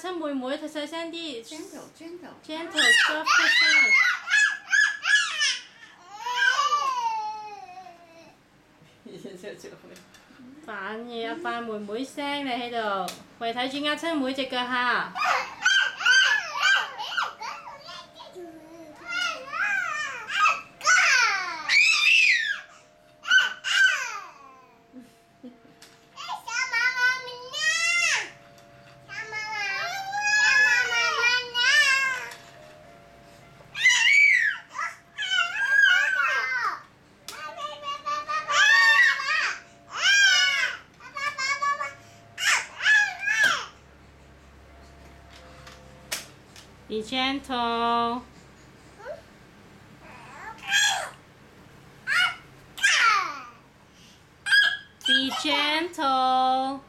親妹妹，佢細聲啲。Gentle. soft sound。扮嘢啊！扮妹妹聲你喺度，喂睇住壓親妹隻腳下。Be gentle. Be gentle.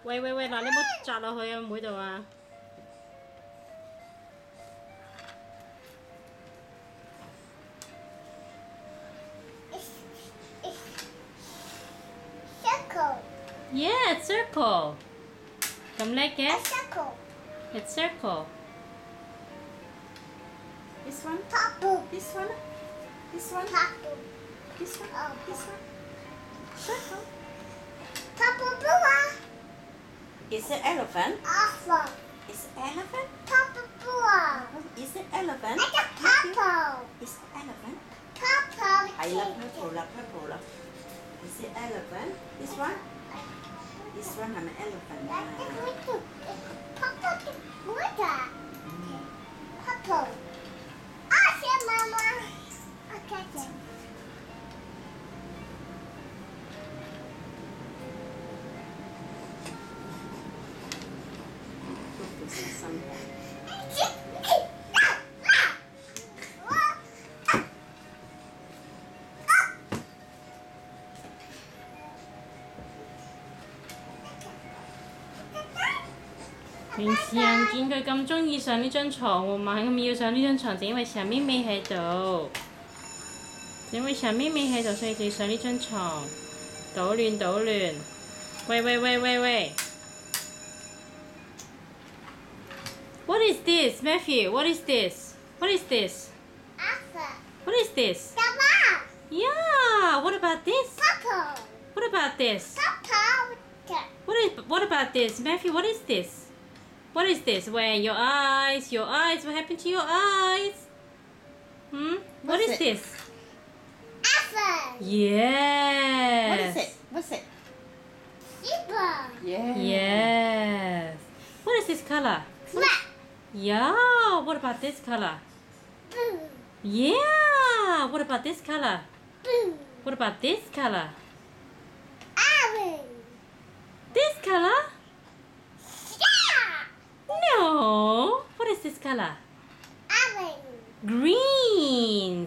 喂，嗱你唔好砸落去啊妹度啊！Circle.！Yeah, it's circle. 咁叻嘅 Circle. ？It's circle. This one. Purple. This one. This one. Purple. This one. Oh, This one. Circle. Purple blue. Is it elephant? Alpha. Is it elephant? Purple blue. Is it elephant? It's a purple. Is it elephant? Purple. I love purple. Is it elephant? This one? This one là elephant. Purple water. Purple. Oh, see, Mama. Okay. Some 平時人見佢咁中意上呢張床喎，猛咁要上呢張床，就因為小妹妹喺度，因為小妹妹喺度，所以就要上呢張床。搗亂！喂！What is this, Matthew? What is this? Alpha. What is this? Purple. Yeah. What about this? Purple. What about this? Purple. What about this, Matthew? What is this? What is this? Where your eyes? What happened to your eyes? What What's is it? this? Alpha. Yes. What's it? Zebra. Yeah. Yes. What is this color? Black. Yeah. What about this color? Blue. Yeah. What about this color? Blue. What about this color? Orange. This color? Yeah. No. What is this color? Orange. Green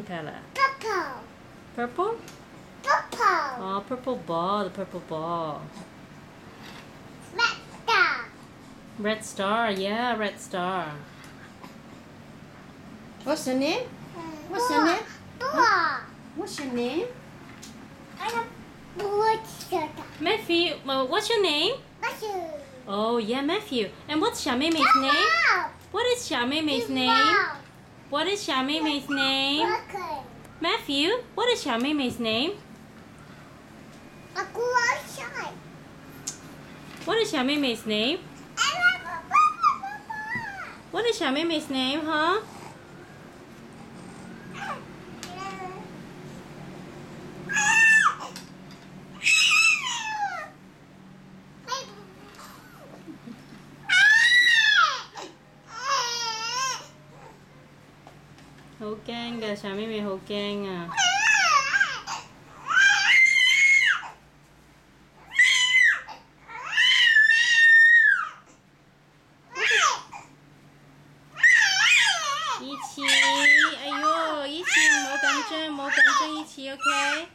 color. Purple. Purple? Oh, purple ball, the purple ball. Red star. Red star, yeah, red star. What's your name? What's your name? Blue. What's your name? I have blue shirt. Matthew, what's your name? Matthew. Oh, yeah, Matthew. And what's Xiaomei's name? What is Xiaomei's name? What is Xiaomei's name? Okay. Matthew, what is Xiaomei's name? A blue shirt. What is Xiaomei's name? What is Xiaomei's name, huh? Hổ gang kìa, Xà Mimi hổ gang à. OK。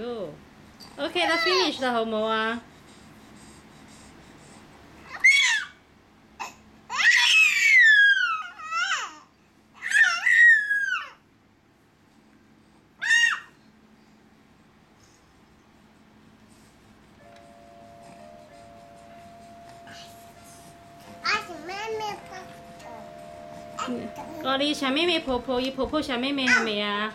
哟，OK 啦 ，finish 啦，好冇啊？哦，你小妹妹婆婆要婆婆小妹妹係咪啊？